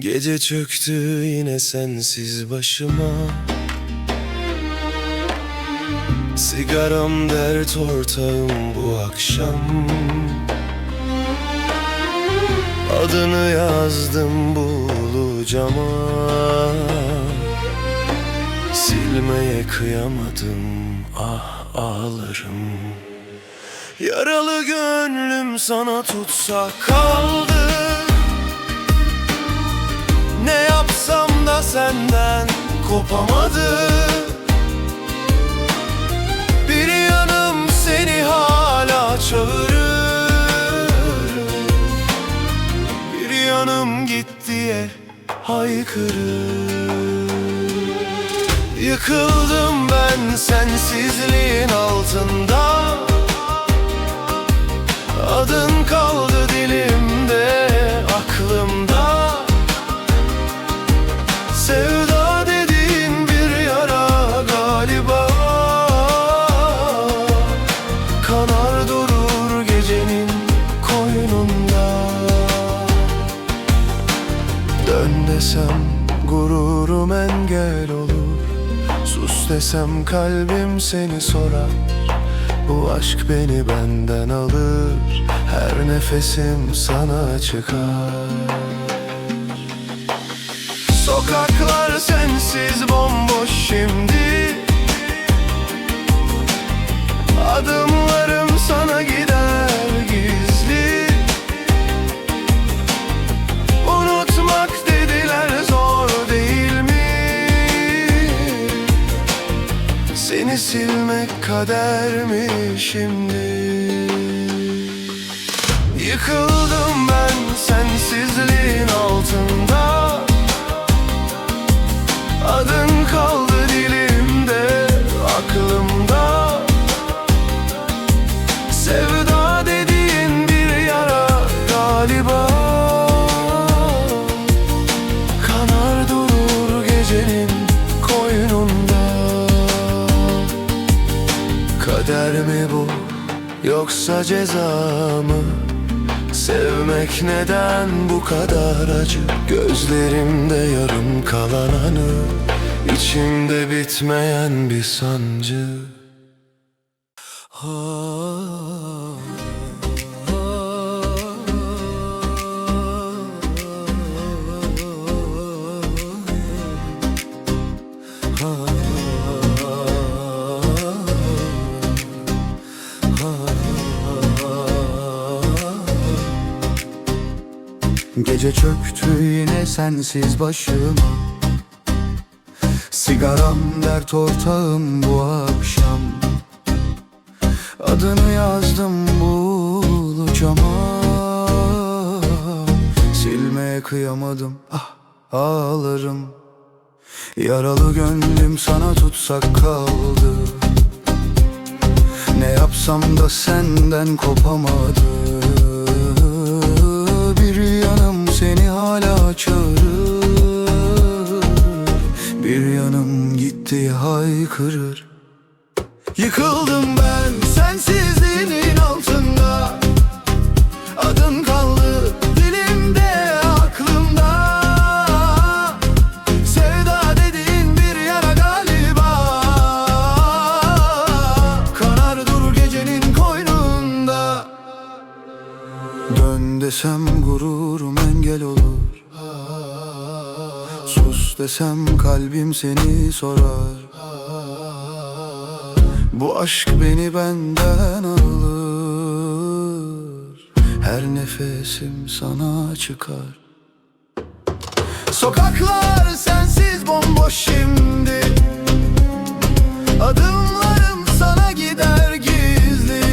Gece çöktü yine sensiz başıma. Sigaram dert ortağım bu akşam. Adını yazdım bulu cama. Silmeye kıyamadım, ah ağlarım. Yaralı gönlüm sana tutsak kaldı. Ne yapsam da senden kopamadı. Bir yanım seni hala çağırır, bir yanım git diye haykırır. Yıkıldım ben sensizliğin altında. Adın kaldı dilimde, aklımda. Sevda dediğin bir yara galiba. Kanar durur gecenin koynunda. Dön desem gururum engel olur. Sus desem kalbim seni sorar. Bu aşk beni benden alır. Her nefesim sana çıkar. Sokaklar sensiz bomboş şimdi. Adımlarım sana gider gizli. Unutmak dediler, zor değil mi? Seni silmek kader mi şimdi? Yıkıldım ben sensizliğin altında. Adın kaldı dilimde, aklımda. Sevda dediğin bir yara galiba. Kanar durur gecenin koynunda. Kader mi bu yoksa ceza mı? Sevmek neden bu kadar acı? Gözlerimde yarım kalan anı, içimde bitmeyen bir sancı. Gece çöktü yine sensiz başıma. Sigaram dert ortağım bu akşam. Adını yazdım bulu cama. Silmeye kıyamadım, ah ağlarım. Yaralı gönlüm sana tutsak kaldı. Ne yapsam da senden kopamadı. Bir yanım seni hala çağırır, bir yanım gitti haykırır. Yıkıldım ben sensizliğinin altında. Adın kaldı dilimde, aklımda. Sevda dediğin bir yara galiba. Kanar durur gecenin koynunda. Dön desem gururum engel olur. Sus desem kalbim seni sorar. Bu aşk beni benden alır. Her nefesim sana çıkar. Sokaklar sensiz bomboş şimdi. Adımlarım sana gider gizli.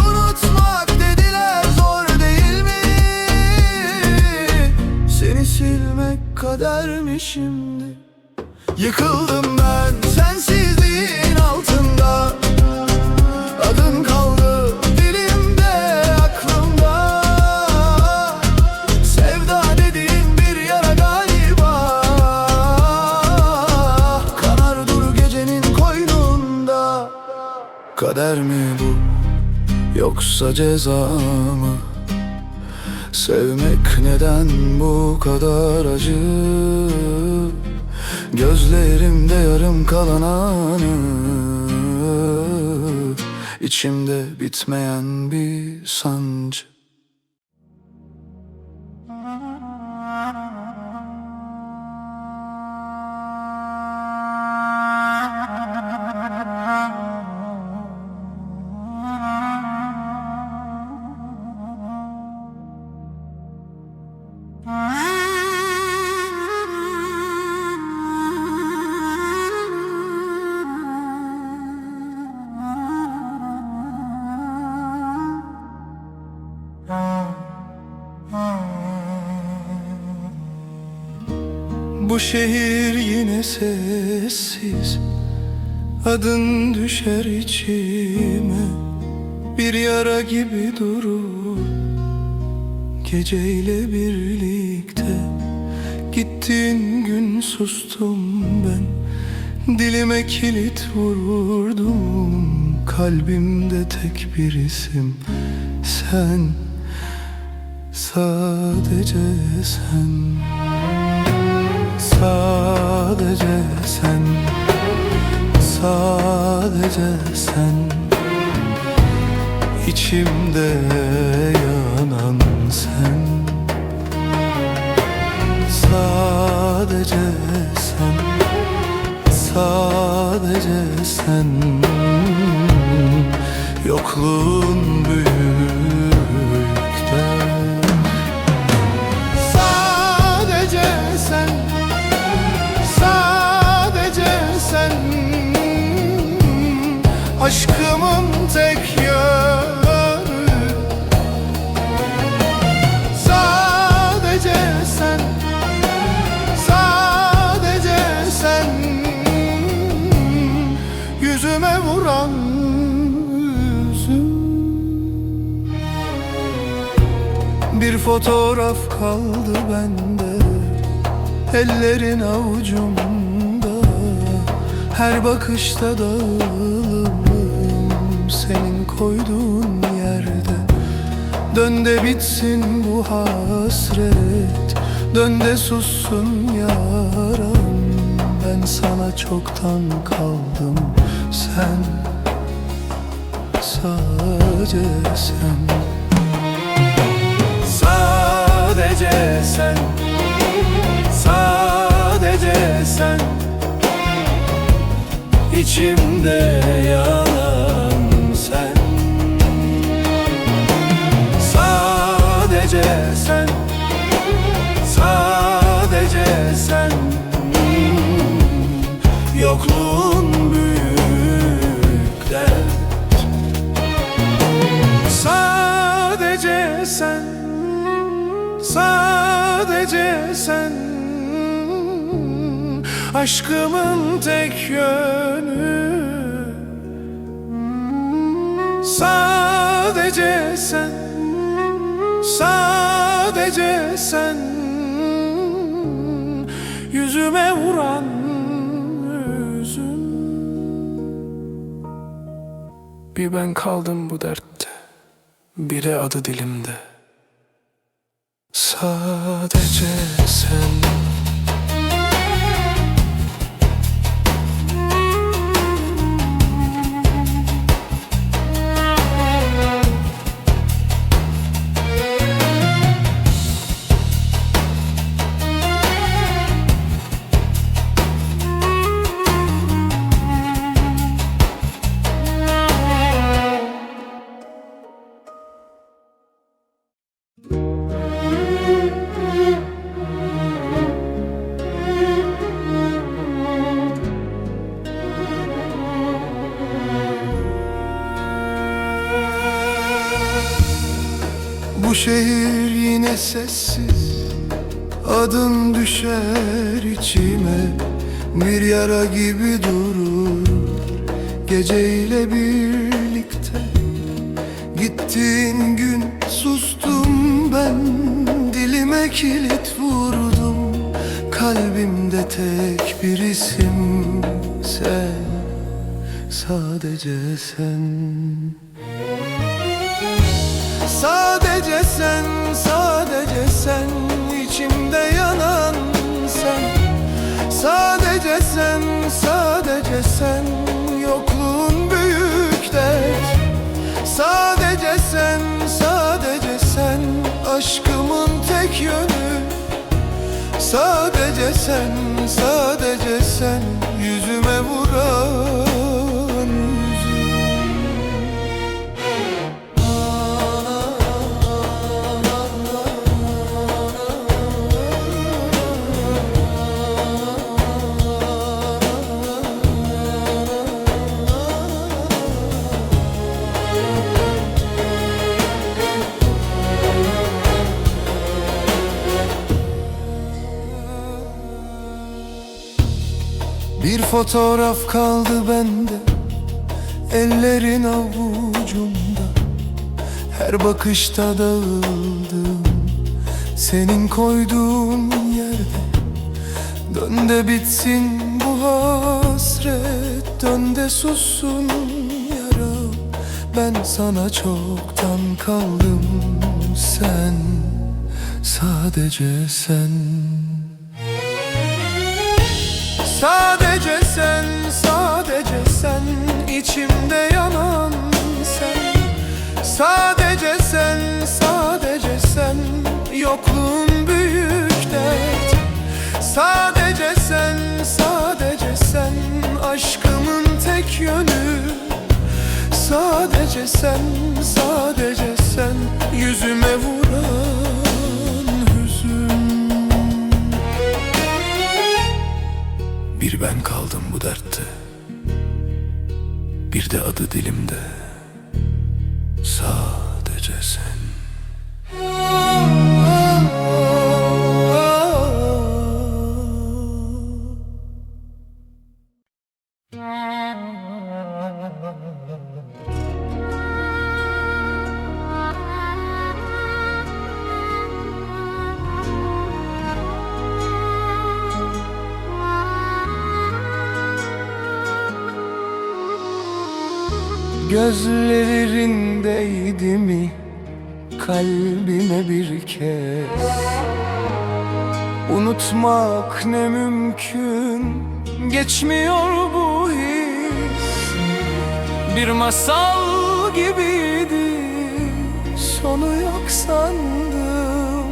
Unutmak dediler, zor değil mi? Seni silmek kader mi şimdi? Yıkıldım ben sensizliğin altında. Adın kaldı dilimde, aklımda. Sevda dediğin bir yara galiba. Kanar durur gecenin koynunda. Kader mi bu yoksa ceza mı? Sevmek neden bu kadar acı? Gözlerimde yarım kalan anı, içimde bitmeyen bir sancı. Bu şehir yine sessiz, adın düşer içime, bir yara gibi durur geceyle birlikte. Gittiğin gün sustum ben, dilime kilit vurdum. Kalbimde tek bir isim sen, sadece sen. Sadece sen, sadece sen, içimde yanan sen. Sadece sen, sadece sen, yokluğun büyük dert. Sadece sen, sadece sen, aşkımın tek yönü. Sadece sen, sadece sen, yüzüme vuran yüzüm. Bir fotoğraf kaldı bende, ellerin avucumda. Her bakışta dağılırım senin koyduğun yerde. Dön de bitsin bu hasret, dön de sussun yaram. Ben sana çoktan kaldım, sen, sadece sen. Sadece sen, sadece sen, İçimde yanan sen. Sadece sen, sadece sen, yokluğun büyük dert. Sadece sen, sadece sen, aşkımın tek yönü. Sadece sen, sadece sen, yüzüme vuran yüzüm. Bir ben kaldım bu dertte, biri adı dilimde. Sadece sen. Bu şehir yine sessiz, adın düşer içime, bir yara gibi durur geceyle birlikte. Gittiğin gün sustum ben, dilime kilit vurdum. Kalbimde tek bir isim sen, sadece sen. Sadece sen, sadece sen, içimde yanan sen. Sadece sen, sadece sen, yokluğun büyük dert. Sadece sen, sadece sen, aşkımın tek yönü. Sadece sen, sadece sen, yüzüme vuran yüzüm. Bir fotoğraf kaldı bende, ellerin avucumda. Her bakışta dağıldım senin koyduğun yerde. Dön de bitsin bu hasret, dön de sussun yaram. Ben sana çoktan kaldım, sen, sadece sen. Sadece sen, sadece sen, içimde yanan sen. Sadece sen, sadece sen, yokluğun büyük dert. Sadece sen, sadece sen, aşkımın tek yönü. Sadece sen, sadece sen, yüzüme vuran hüzün. Bir ben kaldım bu dertte, bir de adı dilimde, sadece sen. Gözlerindeydi mi kalbime bir kez? Unutmak ne mümkün, geçmiyor bu his. Bir masal gibiydi, sonu yok sandım.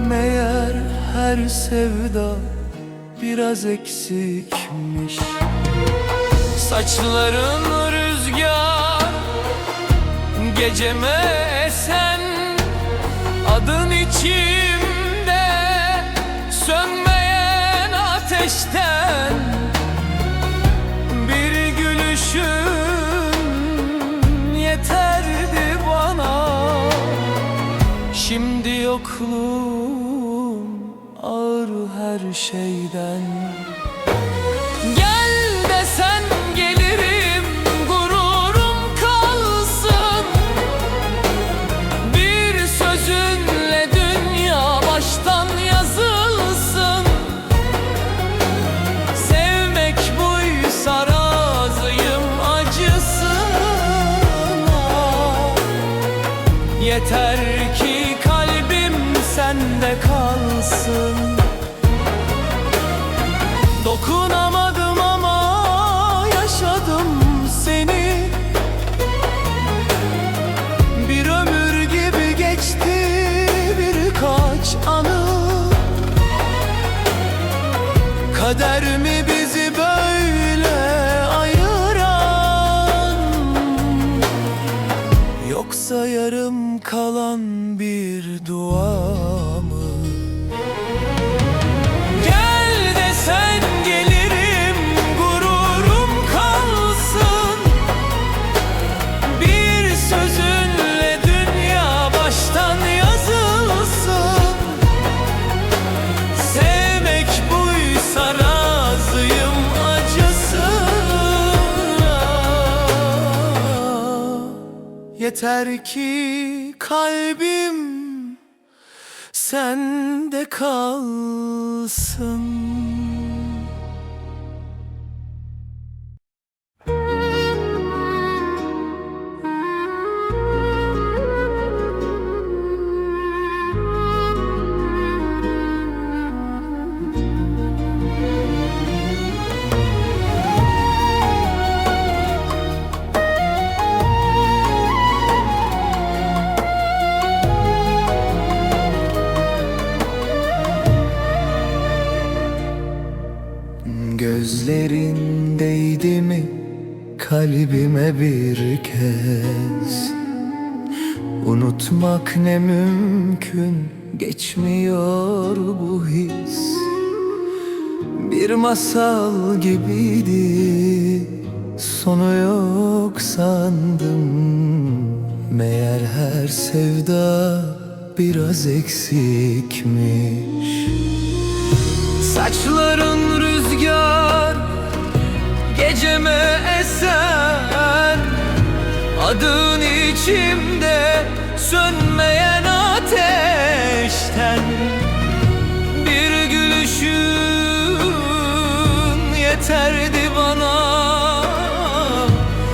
Meğer her sevda biraz eksikmiş. Saçların rüzgar, geceme esen, adın içimde sönmeyen ateşten. Bir gülüşün yeterdi bana, şimdi yokluğum ağır her şeyden. Gel desen gelirim, gururum kalsın. Bir sözünle dünya baştan yazılsın. Sevmek buysa razıyım acısına. Yeter ki kalbim sende kalsın. Dokunamadım ama yaşadım seni. Bir ömür gibi geçti birkaç anı. Kader mi bizi böyle ayıran, yoksa yarım kalan bir dua mı? Gel desen gelirim, gururum kalsın. Bir sözünle dünya baştan yazılsın. Sevmek buysa razıyım acısına. Yeter ki kalbim sende kalsın. Ellerin değdi mi kalbime bir kez? Unutmak ne mümkün, geçmiyor bu his. Bir masal gibiydi, sonu yok sandım. Meğer her sevda biraz eksikmiş. Saçların rüzgar, geceme esen, adın içimde sönmeyen ateşten. Bir gülüşün yeterdi bana,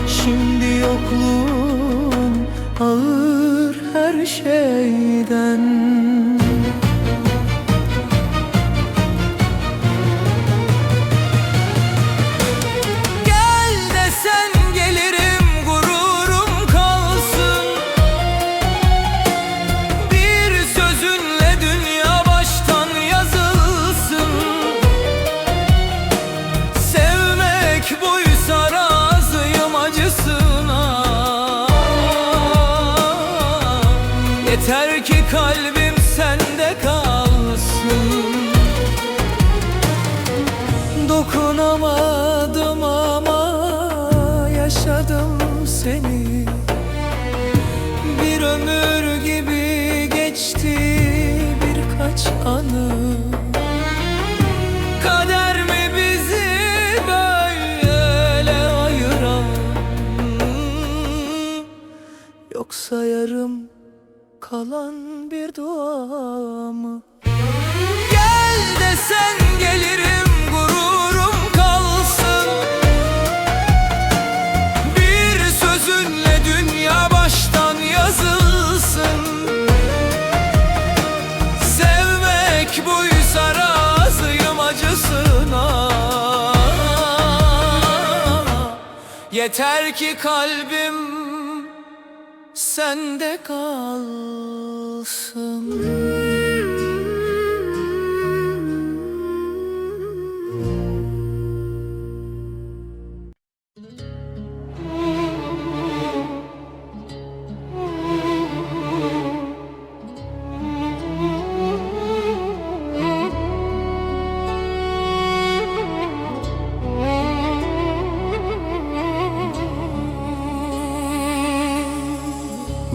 şimdi yokluğun ağır her şeyden. Yeter ki kalbim sende kalsın. Dokunamadım ama yaşadım seni. Bir ömür gibi geçti birkaç anı. Kader mi bizi böyle ayıran, yoksa yarım kalan bir dua mı? Gel desen gelirim, gururum kalsın. Bir sözünle dünya baştan yazılsın. Sevmek buysa razıyım acısına. Yeter ki kalbim sende kalsın.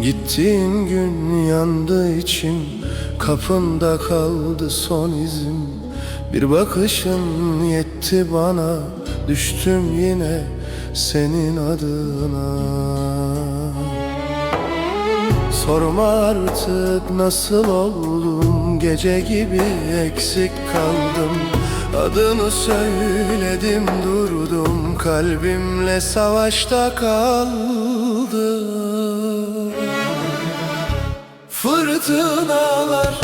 Gittiğin gün yandı içim, kapında kaldı son izim. Bir bakışın yetti bana, düştüm yine senin adına. Sorma artık nasıl oldum, gece gibi eksik kaldım. Adını söyledim durdum, kalbimle savaşta kaldım. Fırtınalar,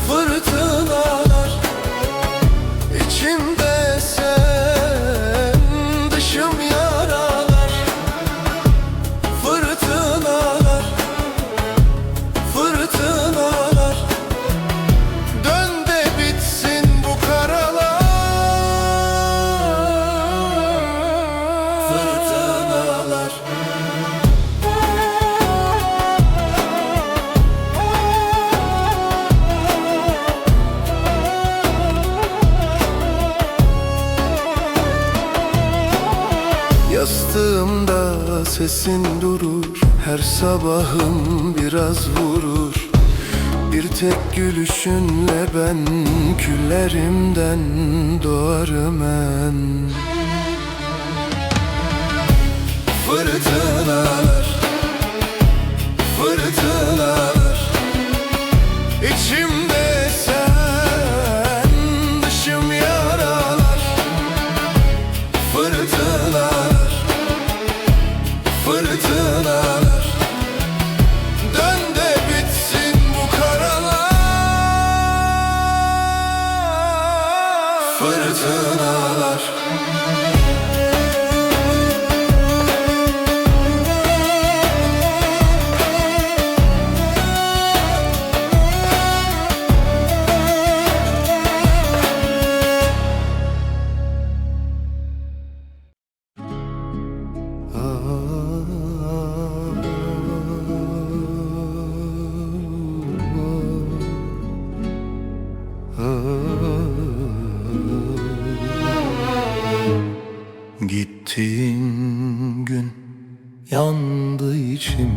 fırtınalar, içimde sen, dışım yaralar. Fırtınalar, fırtınalar, dön de bitsin bu karalar. Fırtınalar. Yastığımda sesin durur, her sabahım biraz vurur. Bir tek gülüşünle ben küllerimden doğarım en. Fırtınalar, fırtınalar, içimde sen, dışım yaralar. Fırtınalar, fırtınalar, dön de bitsin bu karalar. Fırtınalar. gittiğin gün yandı içim.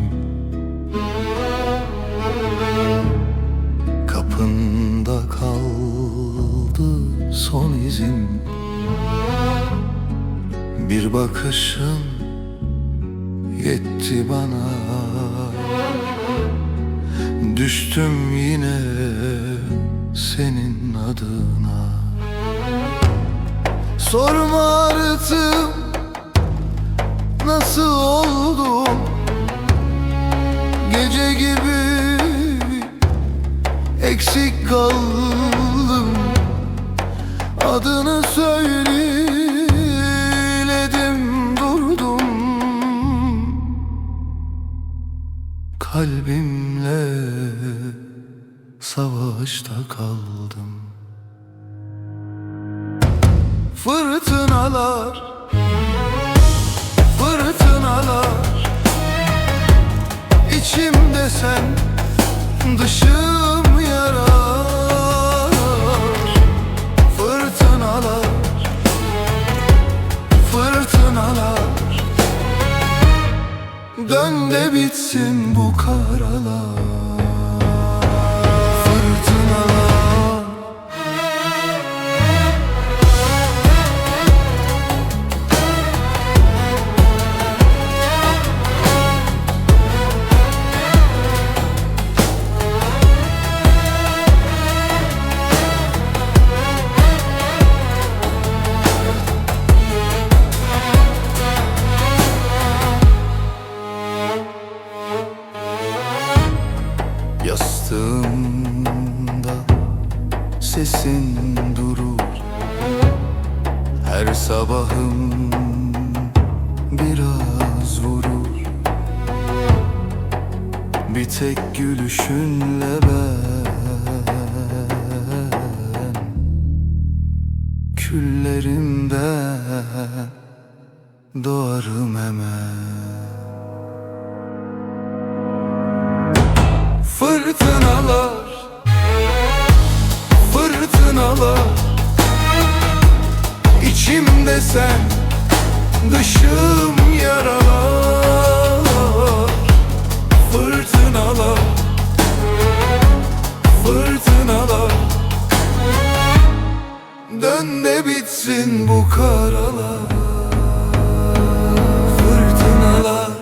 Kapında kaldı son izim. Bir bakışın yetti bana. Düştüm yine senin adına. Sorma artık nasıl oldum. Gece gibi eksik kaldım. Adını söyledim durdum. Kalbimle savaşta kaldım. Fırtınalar, fırtınalar, İçimde sen, dışım yarar. Fırtınalar, fırtınalar, dön de bitsin bu karalar. Fırtınalar. Yastığımda sesin durur. Her sabahım biraz vurur. Bir tek gülüşünle ben küllerimden doğarım hemen. Fırtınalar, fırtınalar, İçimde sen, dışım yaralar. Fırtınalar, fırtınalar, dön de bitsin bu karalar. Fırtınalar.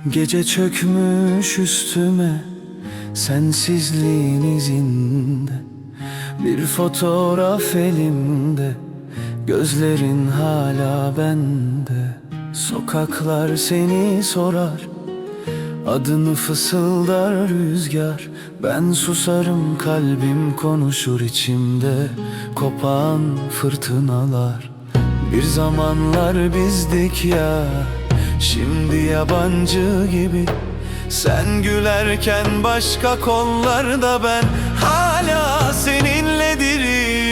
Gece çökmüş üstüme sensizliğin izinde. Bir fotoğraf elimde, gözlerin hala bende. Sokaklar seni sorar, adını fısıldar rüzgar. Ben susarım, kalbim konuşur içimde kopan fırtınalar. Bir zamanlar bizdik ya, şimdi yabancı gibi. Sen gülerken başka kollarda, ben hala seninle diri.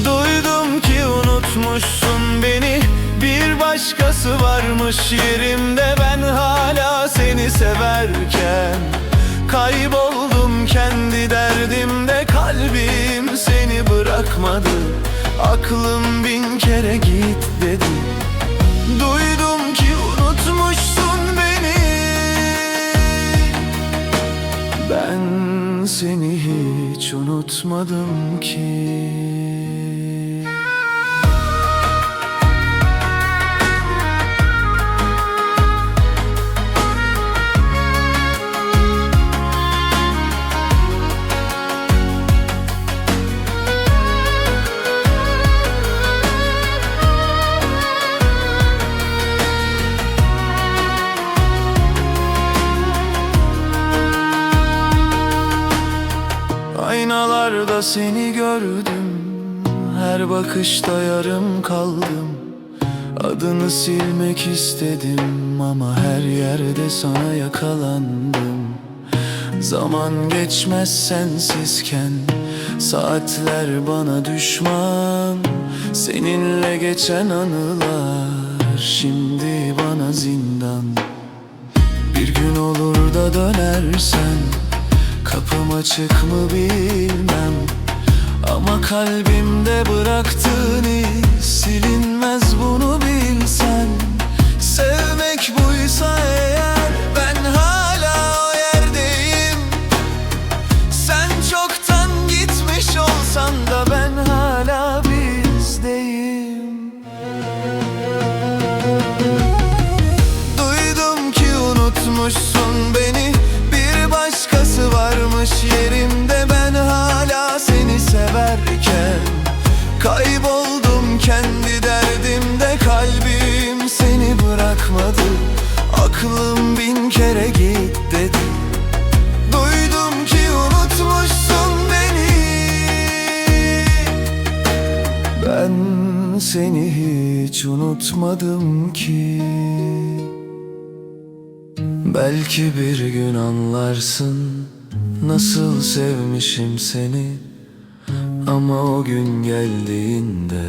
Duydum ki unutmuşsun beni, bir başkası varmış yerimde. Ben hala seni severken kayboldum kendi derdimde. Kalbim seni bırakmadı, aklım bin kere git dedi. Duydum ki unutmuşsun beni, ben seni hiç unutmadım ki. seni gördüm, her bakışta yarım kaldım. Adını silmek istedim ama her yerde sana yakalandım. Zaman geçmez sensizken, saatler bana düşman. Seninle geçen anılar şimdi bana zindan. Bir gün olur da dönersen, kapım açık mı bilmem, ama kalbimde bıraktığın iz silinmez, bunu bilsen. Sevmek buysa eğer, ben hala o yerdeyim. Sen çoktan gitmiş olsan da ben hala bizdeyim. Duydum ki unutmuşsun beni, bir başkası varmış yerimde. Ben hala seni severken kayboldum kendi derdimde. Kalbim seni bırakmadı, aklım bin kere git dedi. Duydum ki unutmuşsun beni, ben seni hiç unutmadım ki. Belki bir gün anlarsın nasıl sevmişim seni, ama o gün geldiğinde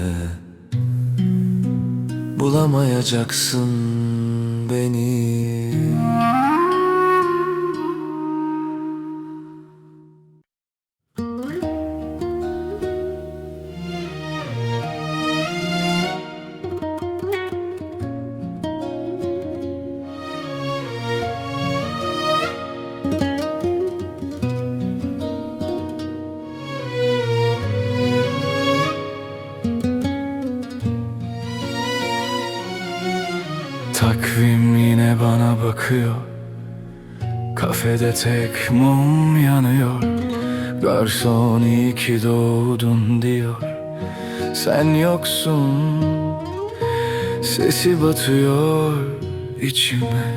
bulamayacaksın beni. Takvim yine bana bakıyor, kafede tek mum yanıyor. Garson iyi ki doğdun diyor, sen yoksun. Sesi batıyor içime.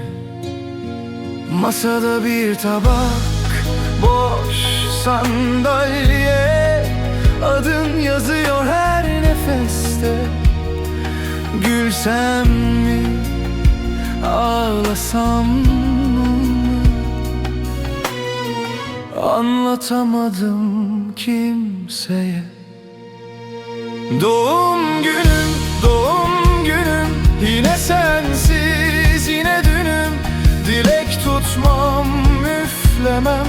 Masada bir tabak, boş sandalye, adın yazıyor her nefeste. Gülsem mi, ağlasam mı, anlatamadım kimseye. Doğum günüm, doğum günüm, yine sensiz, yine dünüm. Dilek tutmam, üflemem,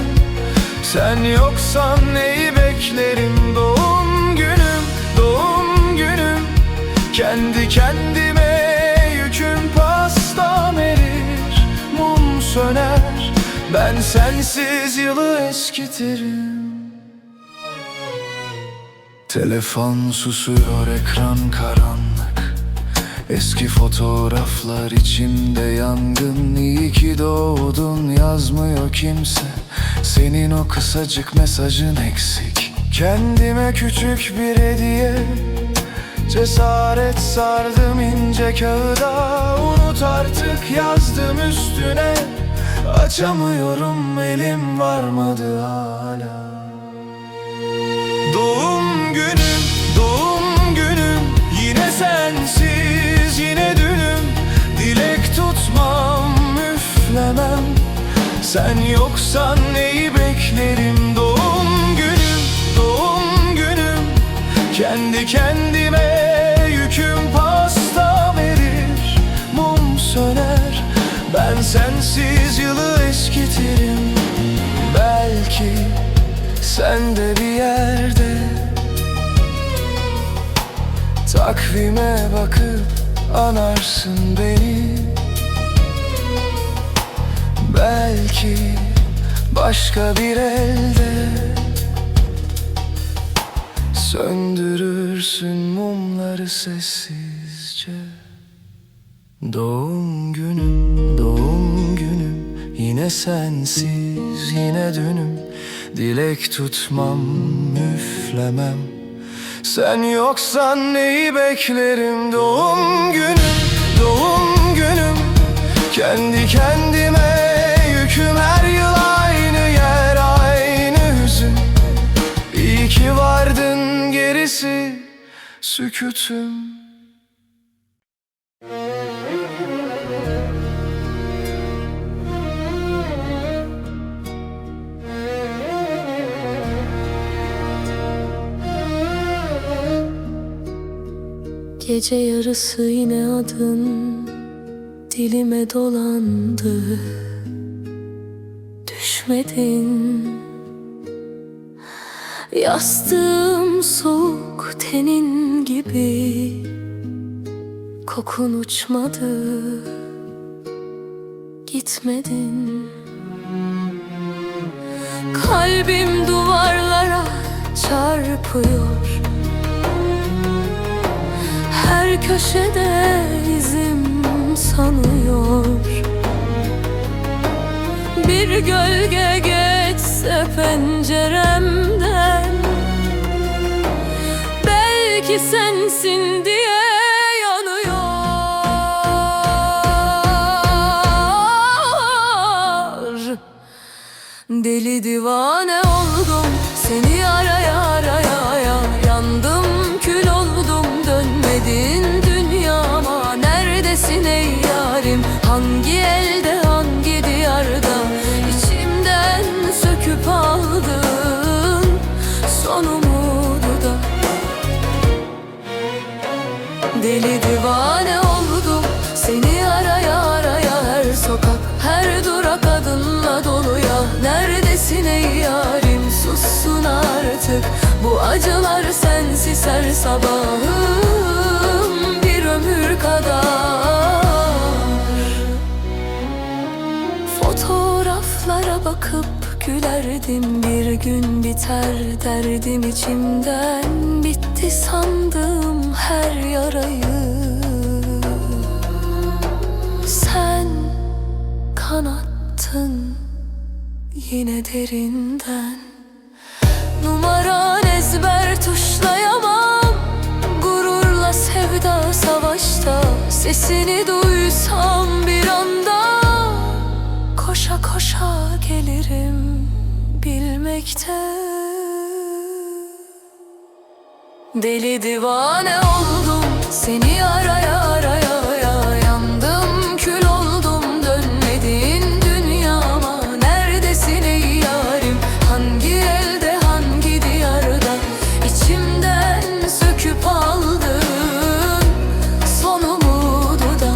sen yoksan neyi beklerim. Doğum günüm, doğum günüm, kendi kendime yüküm. Pastam erir, mum söner, ben sensiz yılı eskitirim. Telefon susuyor, ekran karanlık. Eski fotoğraflar içimde yangın. İyi ki doğdun yazmıyor kimse, senin o kısacık mesajın eksik. Kendime küçük bir hediye, cesaret sardım ince kağıda. Unut artık yazdım üstüne, açamıyorum, elim varmadı hala. Doğum günüm, doğum günüm, yine sensiz, yine dünüm. Dilek tutmam, üflemem, sen yoksan neyi beklerim. Doğum günüm, doğum günüm, kendi kendime yüküm. Pasta verir, mum söner, ben sensiz yılı eskitirim. Belki sen de bir yerde takvime bakıp anarsın beni. Belki başka bir elde söndürürsün mumları sessizce. Doğum günüm, doğum günüm, yine sensiz, yine dünüm. Dilek tutmam, üflemem, sen yoksan neyi beklerim. Doğum günüm, doğum günüm, kendi kendime yüküm. Her yıl aynı yer, aynı hüzün. İyi ki var sükutum. Gece yarısı yine adın dilime dolandı. Düşmedin. Yastığım soğuk tenin gibi, kokun uçmadı, gitmedin. Kalbim duvarlara çarpıyor, her köşede izim sanıyor. Bir gölge geçse penceremden, belki sensin diye yanıyor. Deli divane oldum, seni araya araya yandım, kül oldum, dönmedin dünyama. Neredesin ey yarim, hangi elde hangi diyarda, içimden söküp aldın son umudu da. Deli divane oldum, seni araya araya, her sokak her durak adınla dolu ya. Neredesin ey yarim, sussun artık bu acılar sensiz her sabahım bir ömür kadar. Fotoğraflara bakıp gülerdim, bir gün biter derdim içimden. Bitti sandım her yarayı, sen kanattın yine derinden. Numaran ezber tuşlayamam, gururla sevda savaşta. Sesini duysam bir anda, koşa koşa gelirim bilmekte. Deli divane oldum, seni araya araya yandım, kül oldum, dönmedin dünyama. Neredesin ey yarim, hangi elde hangi diyarda, içimden söküp aldın son umudu da.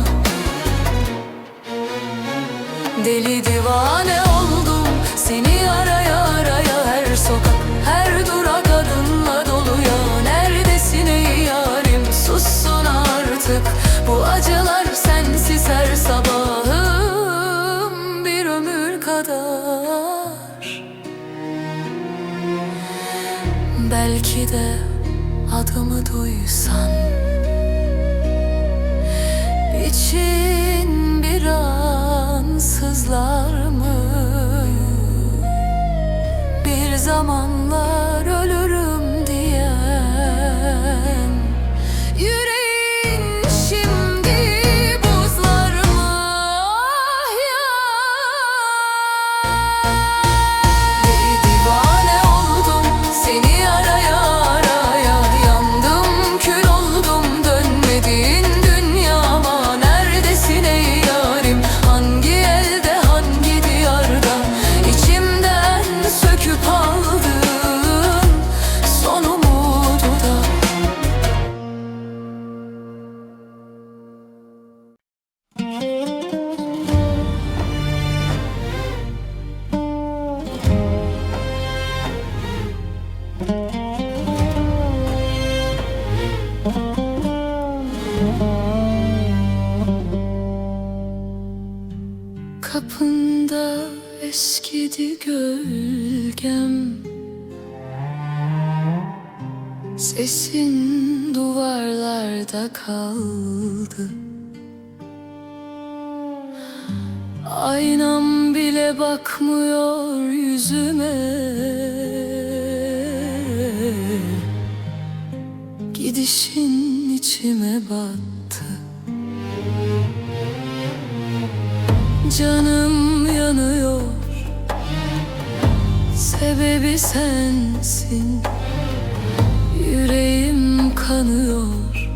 Deli divane oldum, seni araya araya, her sokak her durak adınla dolu ya. Neredesin ey yarim, sussun artık bu acılar sensiz her sabahım bir ömür kadar. Belki de adımı duysan, için bir an sızlar mı? Bir zamanlar ölürüm diyen yüreğin şimdi buzlar mı? Ah ya! Deli divane oldum, seni araya araya yandım, kül oldum, dönmedin dünyama. Neredesin ey yarim, hangi elde hangi diyarda, içimden söküp aldın son umudu da. Kapında eskidi gölgem, sesin duvarlarda kaldı. Aynam bile bakmıyor yüzüme, gidişin içime battı. Canım yanıyor, sebebi sensin. Yüreğim kan kanıyor,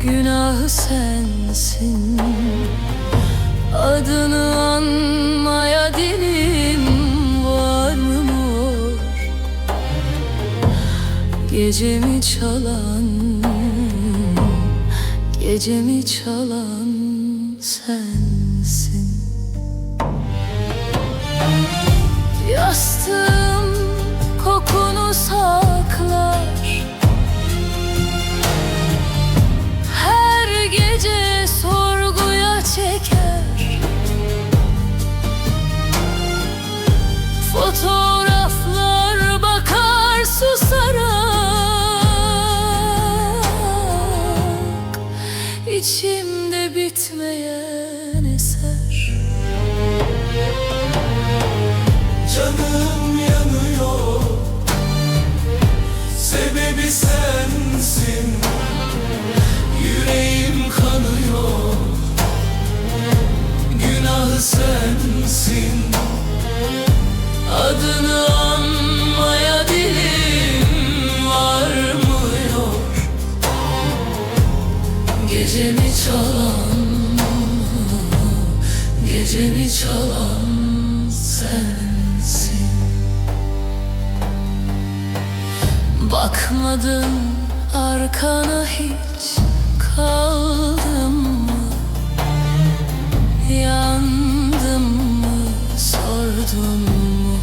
günahı sensin. Adını anmaya dilim var mı? Gecemi çalan, gecemi çalan sensin. Yastığım kokunu saklar, her gece sorguya çeker. Fotoğraflar bakar susarak, içimde bitmeyen eser. Canım yanıyor, sebebi sensin. Yüreğim kanıyor, günahı sensin. Adını anmaya dilim varmıyor. Gecemi çalan, gecemi çalan sensin. Bakmadın arkana hiç, kaldım mı? Yandım mı? Sordun mu?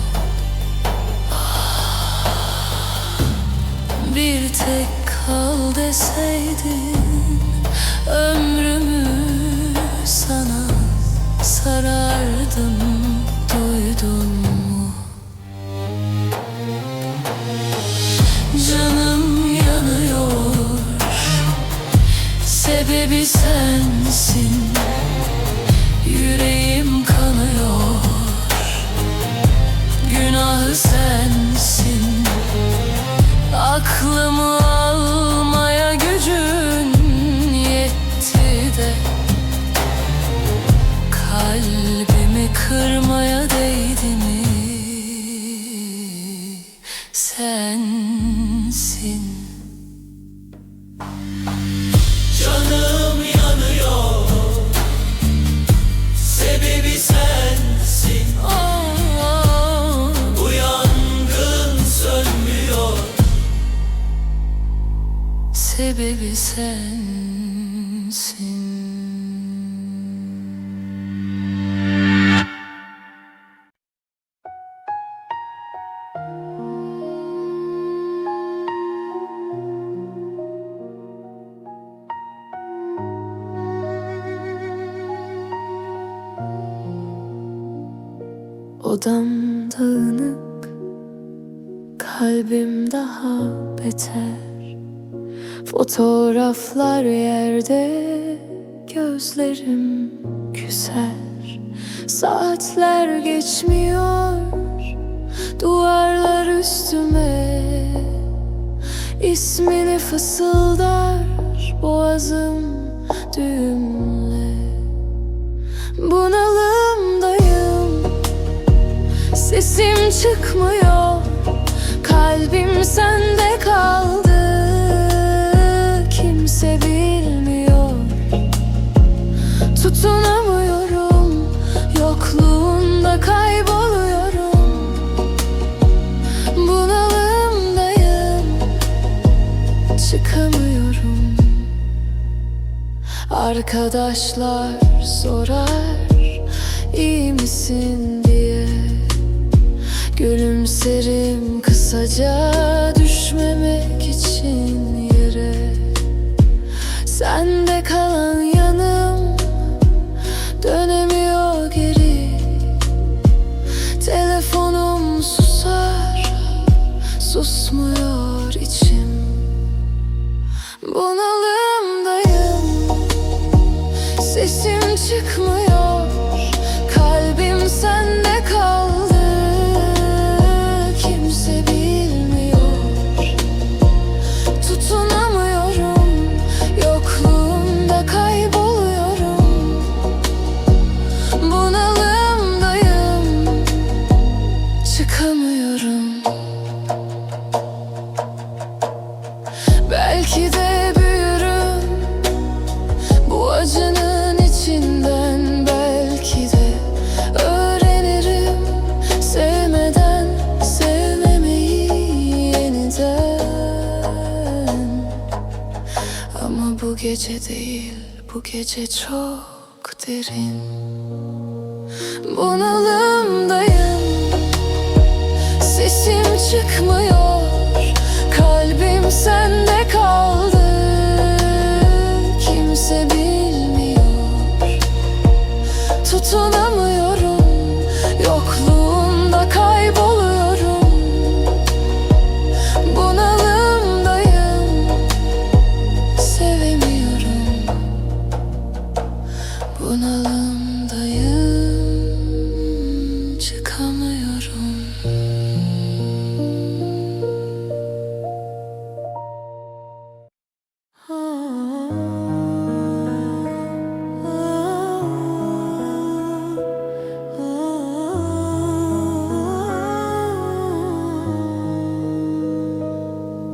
Bir tek kal deseydin, ömrümü sana sarardım, duydun mu? Canım yanıyor, sebebi sensin. Yüreğim kanıyor, günahı sensin. Aklımı almaya gücün yetti de, kalbimi kırmaya değdi mi? Sensin. Canım yanıyor, sebebi sensin. Bu yangın sönmüyor, Sebebi sensin. Odam dağınık, kalbim daha beter. Fotoğraflar yerde, gözlerim küser. Saatler geçmiyor, duvarlar üstüme. İsmini fısıldar, boğazım düğümle. Bunalımdayım, sesim çıkmıyor. Kalbim sende kaldı, kimse bilmiyor. Tutunamıyorum, yokluğunda kayboluyorum. Bunalımdayım, çıkamıyorum. Arkadaşlar sorar, iyi misin diye. Gülümserim kısaca, düşmemek için yere. Sende kalan yanım dönemiyor geri. Telefonum susar, susmuyor içim. Bunalımdayım, sesim çıkmıyor. Kalbim sende kaldı, kimse bilmiyor. Tutunamıyorum, yokluğunda kayboluyorum. Bunalımdayım, çıkamıyorum. Belki de büyürüm bu acının içinden. Belki de öğrenirim sevmeden sevmemeyi yeniden. Ama bu gece değil, bu gece çok derin. Bunalımdayım, sesim çıkmıyor. Kalbim sende kaldı, kimse bilmiyor. Tutunamıyorum, yokluğunda kayboluyorum. Bunalımdayım, sevemiyorum. Bunalımdayım, çıkamıyorum.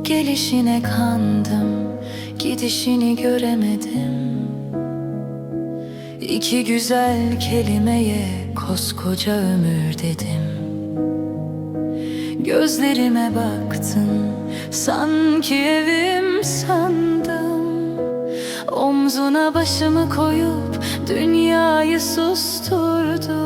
Gelişine kandım, gidişini göremedim. İki güzel kelimeye koskoca ömür dedim. Gözlerime baktın, sanki evim sandım. Omzuna başımı koyup dünyayı susturdum.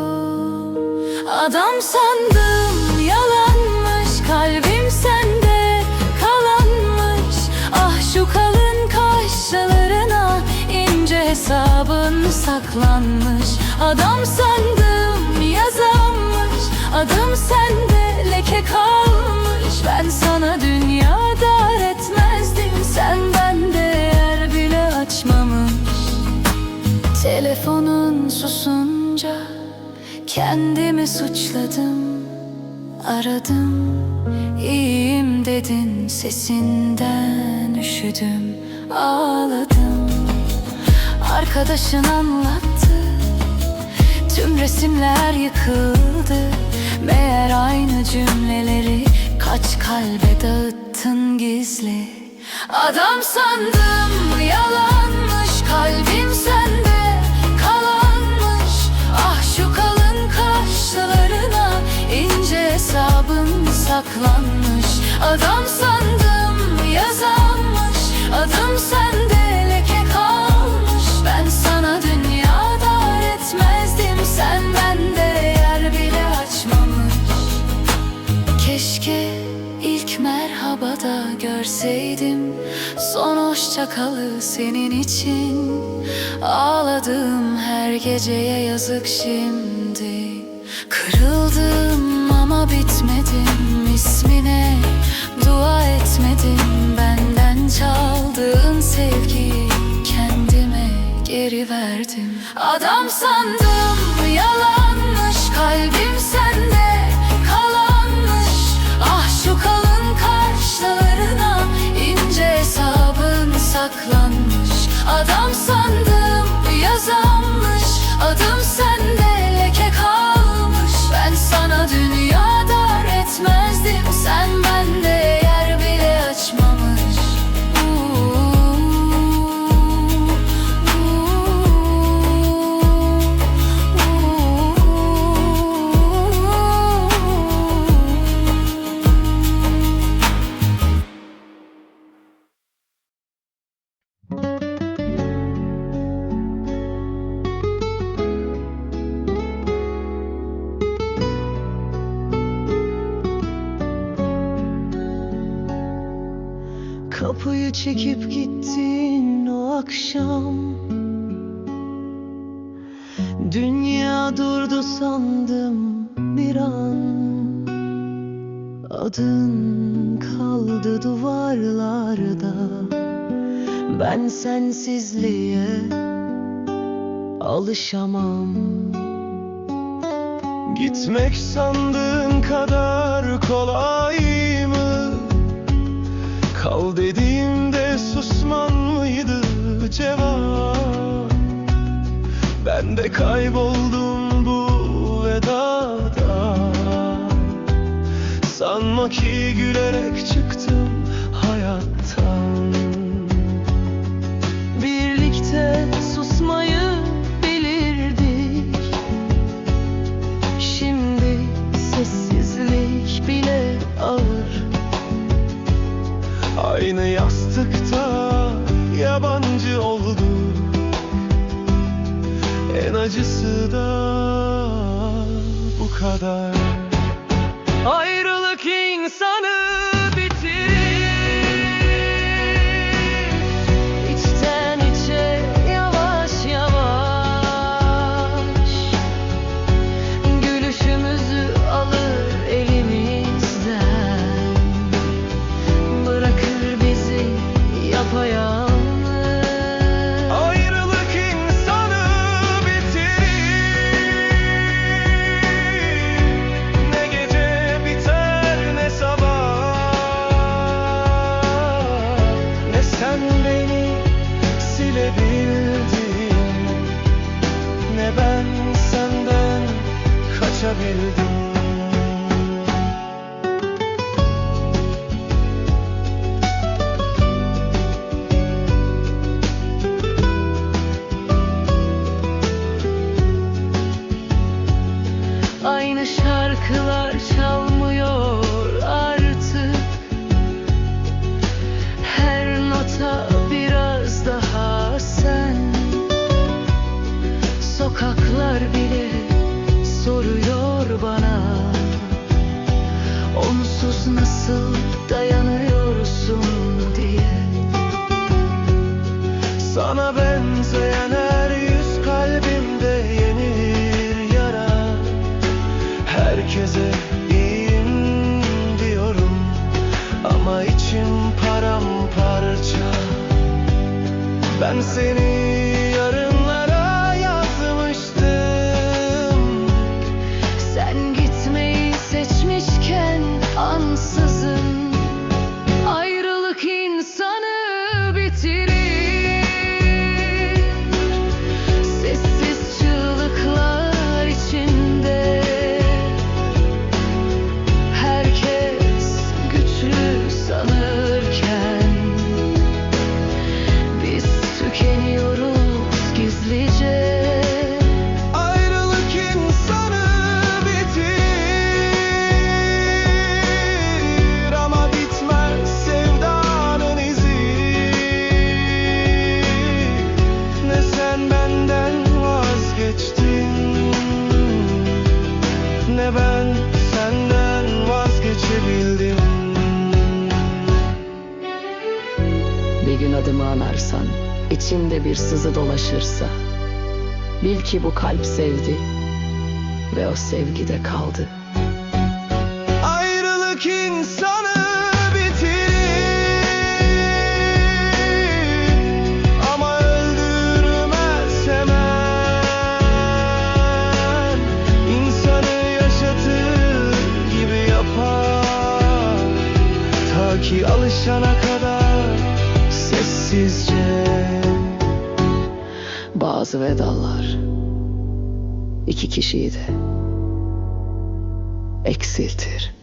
Adam sandım, yalanmış, kalbim sende kalanmış. Ah şu kalın kaşlarına ince hesabın saklanmış. Adam sandım, yazanmış, adım sende leke kalmış. Ben sana dünya dar etmezdim, sen bende yer bile açmamış. Telefonun susunca kendimi suçladım. Aradım, iyiyim dedin, sesinden üşüdüm, ağladım. Arkadaşın anlattı, tüm resimler yıkıldı. Meğer aynı cümleleri kaç kalbe dağıttın gizli. Adam sandım, yalanmış, kalbim sende kalanmış. Ah şu kalın kaşlarına ince hesabın saklanmış. Adam sandım, yazanmış, adım sende leke kalmış. Ben sana dünya dar etmezdim, sen bende yer bile açmamış. Keşke ilk merhabada görseydim son hoşça kalı senin için. Ağladım her geceye yazık şimdi. Kırıldım ama bitmedim, ismine dua etmedim. Benden çaldığın sevgiyi kendime geri verdim. Adam sandım, yalanmış, kalbim sende kalanmış. Ah şu kalın kaşlarına ince hesabın saklanmış. Adam sandım, yazanmış, adım sende leke kalmış. Ben sana dünya dar etmezdim, sen bende yer bile açmamış. Kapıyı çekip gittin o akşam. Dünya durdu sandım bir an. Adın kaldı duvarlarda. Ben sensizliğe alışamam. Gitmek sandığın kadar kolay mı? Kal dediğimde susman mıydı cevap? Ben de kayboldum bu vedada. Sanma ki gülerek çıktım hayattan. Aynı yastıkta yabancı olduk. En acısı da bu kadar. Ayrılık insanı bitirir. İçten içe yavaş yavaş gülüşümüzü alır elimizden, bırakır bizi yapayalnız. Ayrılık insanı bitirir. Ne gece biter ne sabah. Ne sen beni silebildin, ne ben senden kaçabildim. Aynı şarkılar çalmıyor artık. Her nota biraz daha sen. Sokaklar bile soruyor bana, onsuz nasıl dayanıyorsun diye. Sana benzeyen her yüz kalbimde yenir yara. Herkese iyiyim diyorum ama içim paramparça. Ben seni yarınlara yazmıştım. Sen gitmeyi seçmişken ansızın ayrılık insanı bitirir. Sessiz çığlıklar içinde herkes güçlü sanırken biz tükeniyoruz gizlice. Ayrılık insanı bitirir ama bitmez sevdanın izi. Ne sen benden vazgeçtin, ne ben senden vazgeçebildim. Bir gün adımı anarsan, içinde bir sızı dolaşırsa, bil ki bu kalp sevdi ve o sevgide kaldı. Ayrılık insanı bitirir ama öldürmez hemen. İnsanı yaşatır gibi yapar, ta ki alışana kadar sessizce. Bazı vedalar iki kişiyi de eksiltir.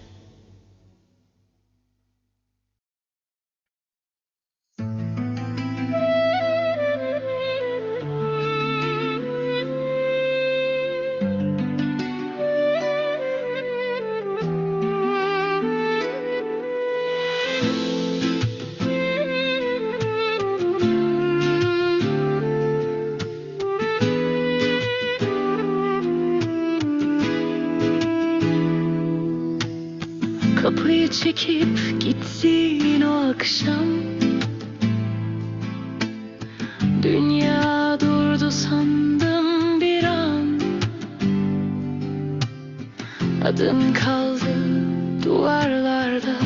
Kapıyı çekip gitsin o akşam, dünya durdu sandım bir an. Adın kaldı duvarlarda,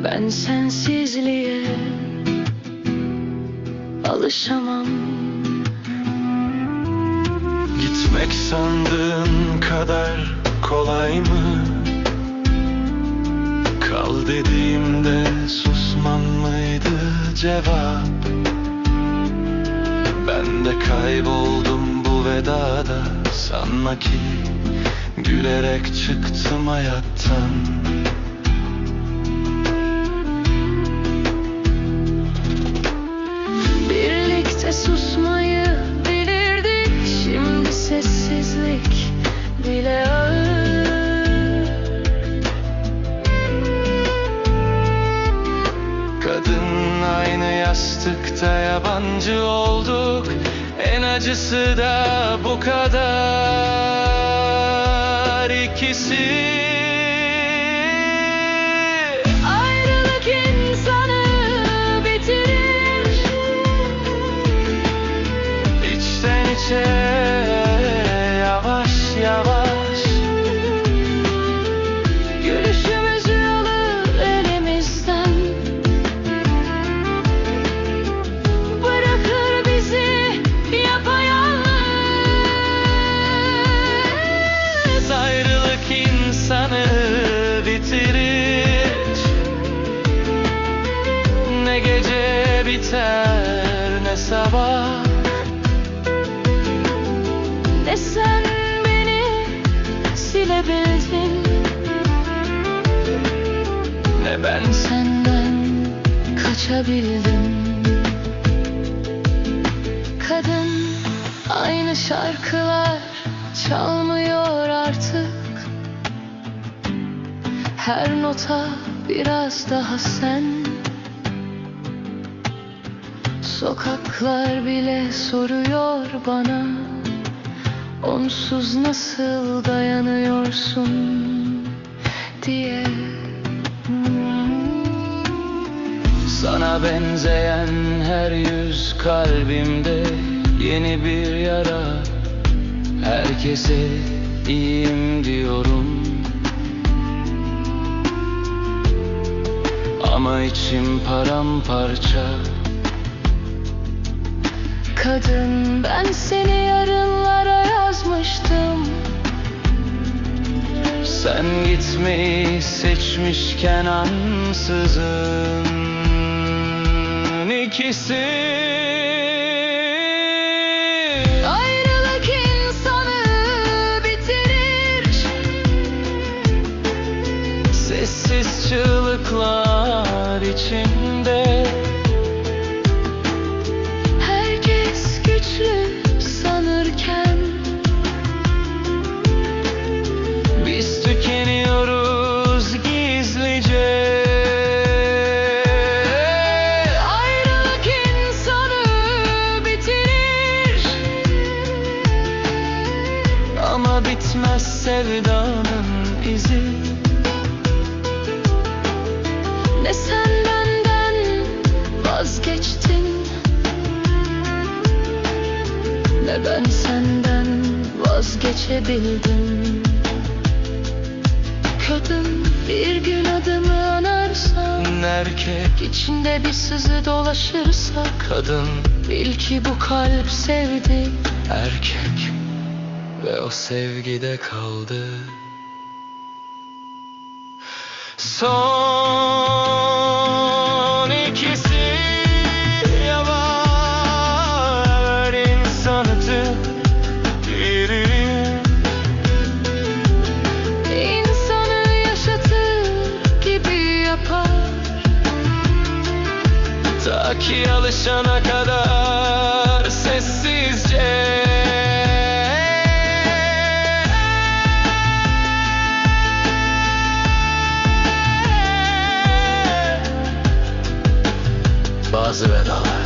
ben sensizliğe alışamam. Gitmek sandığın kadar kolay mı? Kal dediğimde susman mıydı cevap? Ben de kayboldum bu vedada, sanma ki gülerek çıktım hayattan. Birlikte susmayı bilirdik, şimdi sessizlik bile ağır. yastıkta yabancı olduk. En acısı da bu kadar. İkisi. Ayrılık insanı bitirir. İçten içe, yavaş yavaş. Gülüşümüzü alır elimizden. Bırakır bizi yapayalnız. Ayrılık insanı bitirir. Ne gece biter ne sabah. Ne sen beni silebildin, Ne ben senden kaçabildim. Kadın, aynı şarkılar çalmıyor artık. Her nota biraz daha sen. Sokaklar bile soruyor bana, onsuz nasıl dayanıyorsun diye. Sana benzeyen her yüz kalbimde yeni bir yara. Herkese iyiyim diyorum, ama içim paramparça. Kadın, ben seni yarınlara yazmıştım. Sen gitmeyi seçmişken ansızın. İkisi. Ayrılık insanı bitirir. Sessiz çığlıklar içinde. Herkes güçlü sanırken Biz tükeniyoruz gizlice. ayrılık insanı bitirir. Ama bitmez sevdanın izi. Ne sen benden vazgeçtin, ne ben senden vazgeçebildim. Kadın, bir gün adımı anarsan, Erkek içinde bir sızı dolaşırsa, kadın, bil ki bu kalp sevdi. erkek ve o sevgide kaldı. Son ikisi. Yavar insanı bitirir. İnsanı yaşatır gibi yapar. Ta ki alışana kadar sessizce. Bazı vedalar